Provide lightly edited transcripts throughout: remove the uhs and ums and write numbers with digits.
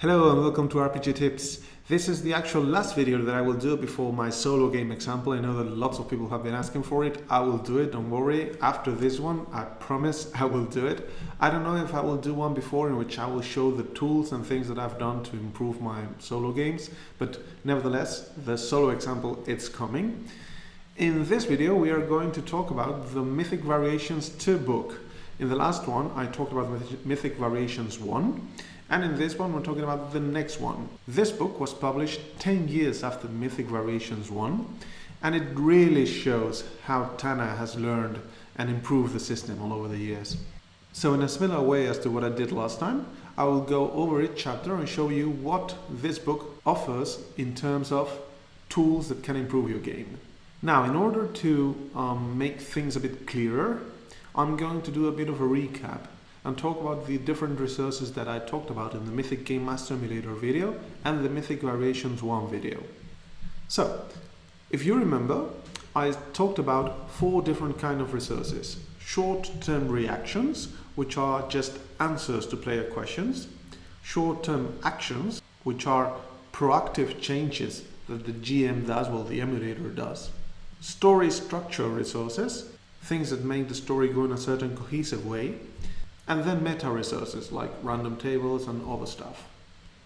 Hello and welcome to RPG Tips. This is the actual last video that I will do before my solo game example. I know that lots of people have been asking for it. I will do it, don't worry. After this one, I promise I will do it. I don't know if I will do one before in which I will show the tools and things that I've done to improve my solo games, but nevertheless, the solo example, it's coming. In this video, we are going to talk about the Mythic Variations 2 book. In the last one, I talked about Mythic Variations 1. And in this one, we're talking about the next one. This book was published 10 years after Mythic Variations 1, and it really shows how Tana has learned and improved the system all over the years. So in a similar way as to what I did last time, I will go over each chapter and show you what this book offers in terms of tools that can improve your game. Now, in order to make things a bit clearer, I'm going to do a bit of a recap and talk about the different resources that I talked about in the Mythic Game Master Emulator video and the Mythic Variations 1 video. So, if you remember, I talked about 4 different kind of resources. Short-term reactions, which are just answers to player questions. Short-term actions, which are proactive changes that the GM does, well, the emulator does. Story structure resources, things that make the story go in a certain cohesive way. And then meta resources like random tables and other stuff.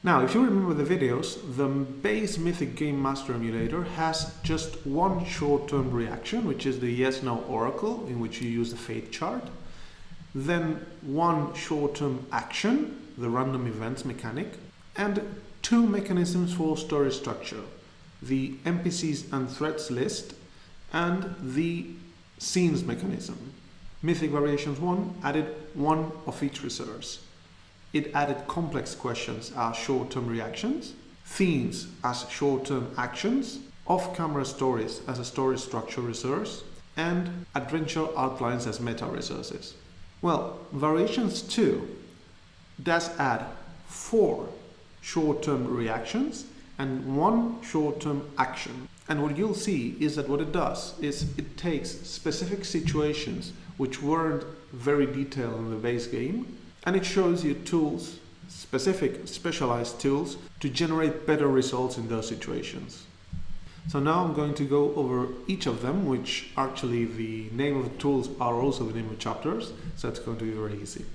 Now, if you remember the videos, the base Mythic Game Master Emulator has just one short-term reaction, which is the yes-no oracle, in which you use the fate chart. Then one short-term action, the random events mechanic, and 2 mechanisms for story structure, the NPCs and threats list, and the scenes mechanism. Mythic Variations 1 added one of each resource. It added complex questions as short-term reactions, themes as short-term actions, off-camera stories as a story structure resource, and adventure outlines as meta resources. Well, Variations 2 does add 4 short-term reactions and 1 short-term action. And what you'll see is that what it does is it takes specific situations which weren't very detailed in the base game, and it shows you tools, specific specialized tools, to generate better results in those situations. So now I'm going to go over each of them, which actually the name of the tools are also the name of chapters, so it's going to be very easy.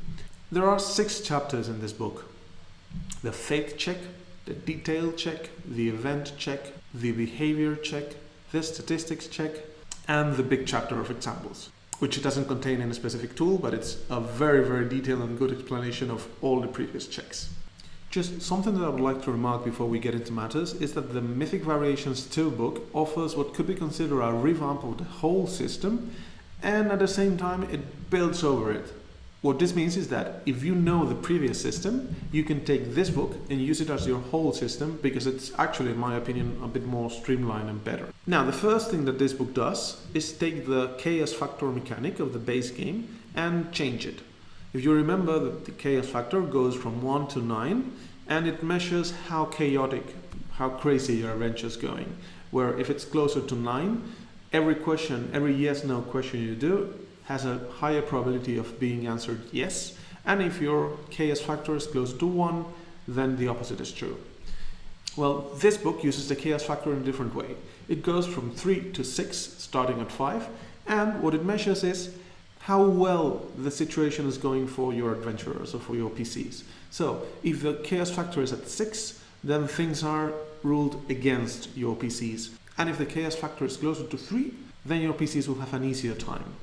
There are 6 chapters in this book. The faith check, the detail check, the event check, the behavior check, the statistics check, and the big chapter of examples, which doesn't contain any specific tool, but it's a very, very detailed and good explanation of all the previous checks. Just something that I would like to remark before we get into matters is that the Mythic Variations 2 book offers what could be considered a revamp of the whole system, and at the same time it builds over it. What this means is that if you know the previous system, you can take this book and use it as your whole system, because it's actually, in my opinion, a bit more streamlined and better. Now, the first thing that this book does is take the chaos factor mechanic of the base game and change it. If you remember that the chaos factor goes from 1 to 9, and it measures how chaotic, how crazy your adventure is going. Where if it's closer to 9, every question, every yes-no question you do has a higher probability of being answered yes, and if your chaos factor is close to 1, then the opposite is true. Well, this book uses the chaos factor in a different way. It goes from 3 to 6, starting at 5, and what it measures is how well the situation is going for your adventurers or for your PCs. So, if the chaos factor is at 6, then things are ruled against your PCs. And if the chaos factor is closer to 3, then your PCs will have an easier time.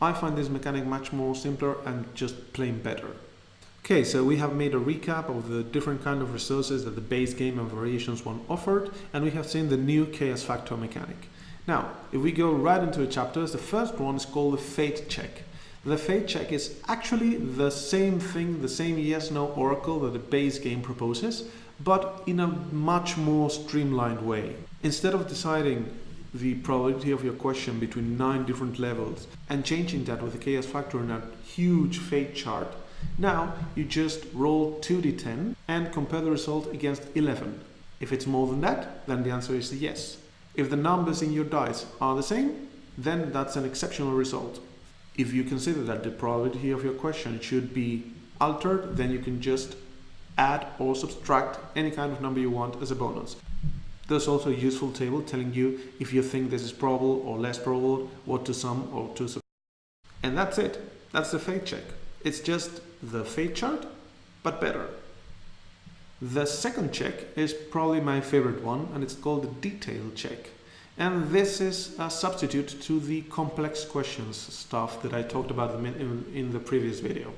I find this mechanic much more simpler and just plain better. Okay, so we have made a recap of the different kind of resources that the base game and Variations 1 offered, and we have seen the new chaos factor mechanic. Now, if we go right into the chapters, the first one is called the fate check. The fate check is actually the same thing, the same yes-no oracle that the base game proposes, but in a much more streamlined way. Instead of deciding the probability of your question between 9 different levels and changing that with the chaos factor in a huge fate chart, now you just roll 2d10 and compare the result against 11. If it's more than that, then the answer is yes. If the numbers in your dice are the same, then that's an exceptional result. If you consider that the probability of your question should be altered, then you can just add or subtract any kind of number you want as a bonus. There's also a useful table telling you if you think this is probable or less probable, what to sum or to subtract. And that's it. That's the fate check. It's just the fate chart, but better. The second check is probably my favorite one, and it's called the detail check. And this is a substitute to the complex questions stuff that I talked about in the previous video.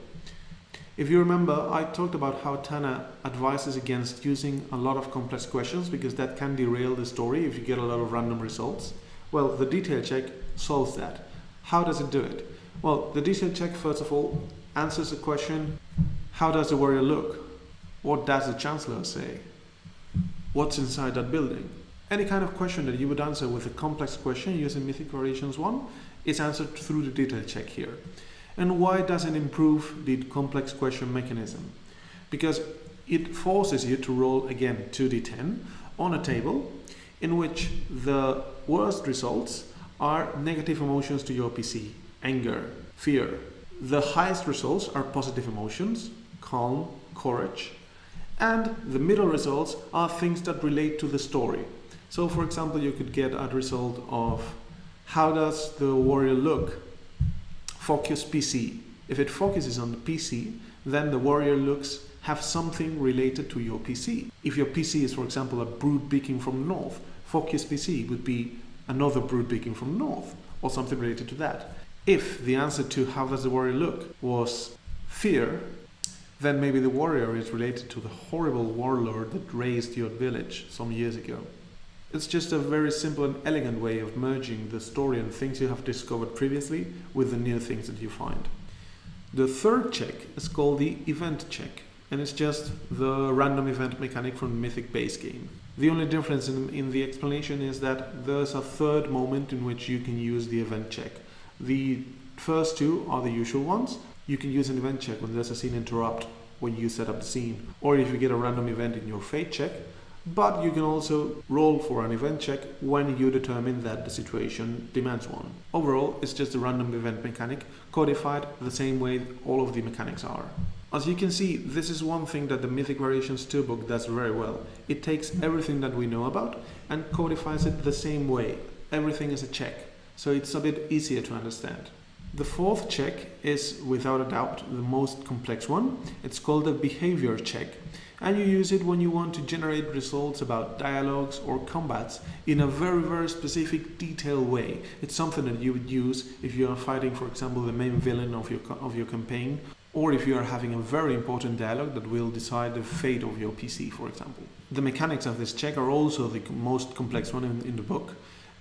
If you remember, I talked about how Tana advises against using a lot of complex questions because that can derail the story if you get a lot of random results. Well, the detail check solves that. How does it do it? Well, the detail check, first of all, answers the question, how does the warrior look? What does the chancellor say? What's inside that building? Any kind of question that you would answer with a complex question using Mythic Variations 1 is answered through the detail check here. And why does it improve the complex question mechanism? Because it forces you to roll again 2d10 on a table in which the worst results are negative emotions to your PC, anger, fear. The highest results are positive emotions, calm, courage, and the middle results are things that relate to the story. So for example, you could get a result of how does the warrior look? Focus PC. If it focuses on the PC, then the warrior looks have something related to your PC. If your PC is, for example, a brood beacon from the north, focus PC would be another brood beacon from the north, or something related to that. If the answer to how does the warrior look was fear, then maybe the warrior is related to the horrible warlord that razed your village some years ago. It's just a very simple and elegant way of merging the story and things you have discovered previously with the new things that you find. The third check is called the event check, and it's just the random event mechanic from the Mythic base game. The only difference in the explanation is that there's a third moment in which you can use the event check. The first two are the usual ones. You can use an event check when there's a scene interrupt when you set up the scene, or if you get a random event in your fate check. But you can also roll for an event check when you determine that the situation demands one. Overall, it's just a random event mechanic codified the same way all of the mechanics are. As you can see, this is one thing that the Mythic Variations 2 book does very well. It takes everything that we know about and codifies it the same way. Everything is a check, so it's a bit easier to understand. The fourth check is, without a doubt, the most complex one. It's called the behavior check. And you use it when you want to generate results about dialogues or combats in a very, very specific, detailed way. It's something that you would use if you are fighting, for example, the main villain of your campaign, or if you are having a very important dialogue that will decide the fate of your PC, for example. The mechanics of this check are also the most complex one in the book,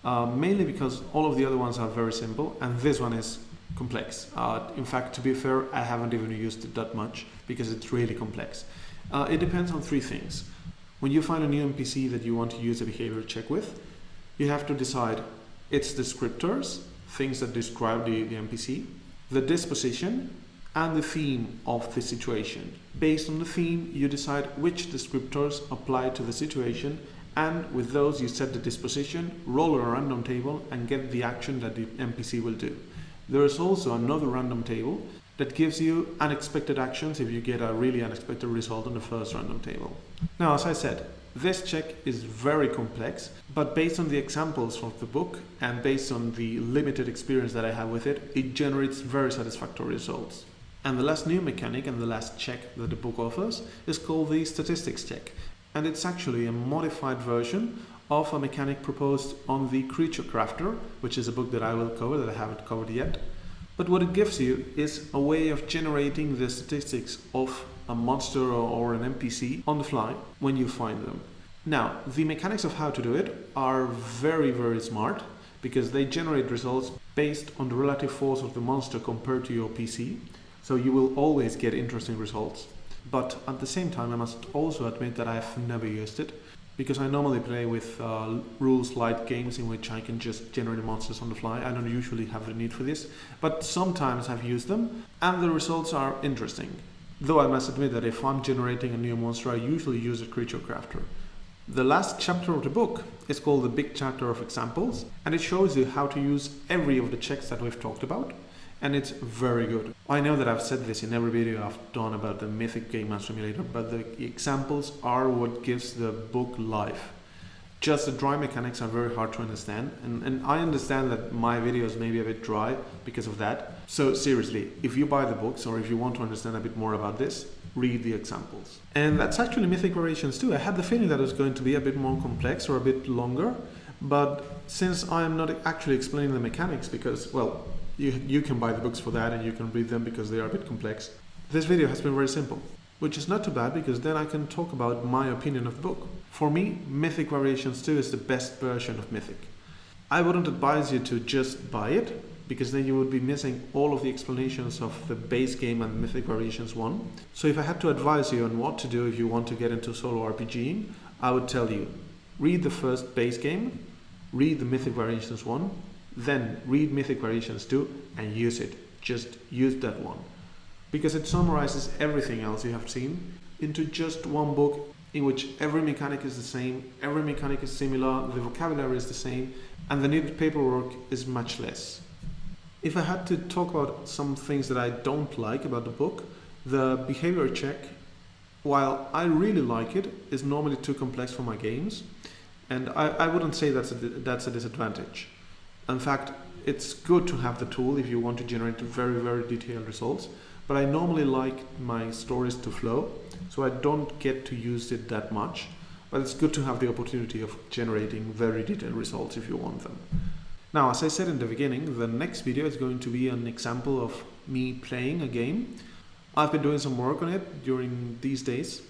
mainly because all of the other ones are very simple, and this one is complex. In fact, to be fair, I haven't even used it that much because it's really complex. It depends on three things. When you find a new NPC that you want to use a behavior check with, you have to decide its descriptors, things that describe the NPC, the disposition, and the theme of the situation. Based on the theme, you decide which descriptors apply to the situation, and with those you set the disposition, roll a random table, and get the action that the NPC will do. There is also another random table that gives you unexpected actions if you get a really unexpected result on the first random table. Now, as I said, this check is very complex, but based on the examples from the book and based on the limited experience that I have with it, it generates very satisfactory results. And the last new mechanic and the last check that the book offers is called the statistics check. And it's actually a modified version of a mechanic proposed on the Creature Crafter, which is a book that I will cover that I haven't covered yet. But what it gives you is a way of generating the statistics of a monster or an NPC on the fly when you find them. Now, the mechanics of how to do it are very, very smart because they generate results based on the relative force of the monster compared to your PC. So you will always get interesting results. But at the same time, I must also admit that I've never used it, because I normally play with rules light games in which I can just generate monsters on the fly. I don't usually have the need for this, but sometimes I've used them and the results are interesting. Though I must admit that if I'm generating a new monster, I usually use a Creature Crafter. The last chapter of the book is called the Big Chapter of Examples, and it shows you how to use every of the checks that we've talked about. and it's very good. I know that I've said this in every video I've done about the Mythic Game Master Simulator, but the examples are what gives the book life. Just the dry mechanics are very hard to understand, and I understand that my videos may be a bit dry because of that. So seriously, if you buy the books or if you want to understand a bit more about this, read the examples. And that's actually Mythic Variations too. I had the feeling that it was going to be a bit more complex or a bit longer, but since I am not actually explaining the mechanics because, well, you can buy the books for that and you can read them because they are a bit complex, this video has been very simple. Which is not too bad because then I can talk about my opinion of the book. For me, Mythic Variations 2 is the best version of Mythic. I wouldn't advise you to just buy it because then you would be missing all of the explanations of the base game and Mythic Variations 1. So if I had to advise you on what to do if you want to get into solo RPGing, I would tell you, read the first base game, read the Mythic Variations 1, then read Mythic Variations 2 and use it. Just use that one. Because it summarizes everything else you have seen into just one book in which every mechanic is the same, every mechanic is similar, the vocabulary is the same, and the needed paperwork is much less. If I had to talk about some things that I don't like about the book, the behavior check, while I really like it, is normally too complex for my games, and I wouldn't say that's a disadvantage. In fact, it's good to have the tool if you want to generate very, very detailed results. But I normally like my stories to flow, so I don't get to use it that much. But it's good to have the opportunity of generating very detailed results if you want them. Now, as I said in the beginning, the next video is going to be an example of me playing a game. I've been doing some work on it during these days.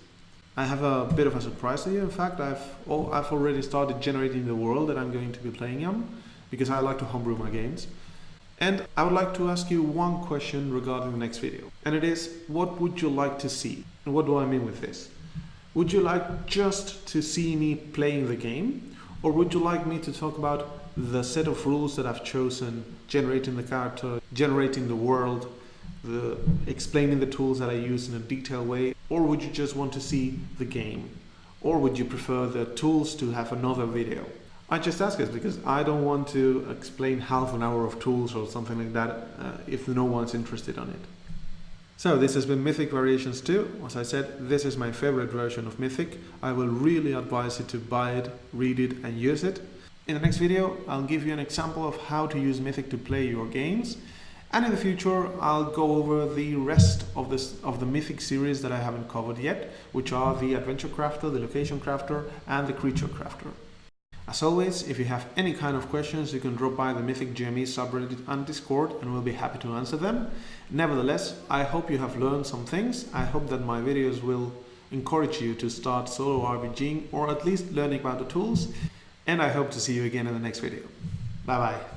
I have a bit of a surprise to you. In fact, I've already started generating the world that I'm going to be playing on, because I like to homebrew my games. And I would like to ask you one question regarding the next video. And it is, what would you like to see? And what do I mean with this? Would you like just to see me playing the game? Or would you like me to talk about the set of rules that I've chosen, generating the character, generating the world, explaining the tools that I use in a detailed way? Or would you just want to see the game? Or would you prefer the tools to have another video? I just ask this because I don't want to explain half an hour of tools or something like that if no one's interested on it. So this has been Mythic Variations 2. As I said, this is my favorite version of Mythic. I will really advise you to buy it, read it and use it. In the next video, I'll give you an example of how to use Mythic to play your games. And in the future, I'll go over the rest of the Mythic series that I haven't covered yet, which are the Adventure Crafter, the Location Crafter and the Creature Crafter. As always, if you have any kind of questions, you can drop by the Mythic GME subreddit and Discord and we'll be happy to answer them. Nevertheless, I hope you have learned some things. I hope that my videos will encourage you to start solo RPGing or at least learning about the tools. And I hope to see you again in the next video. Bye bye.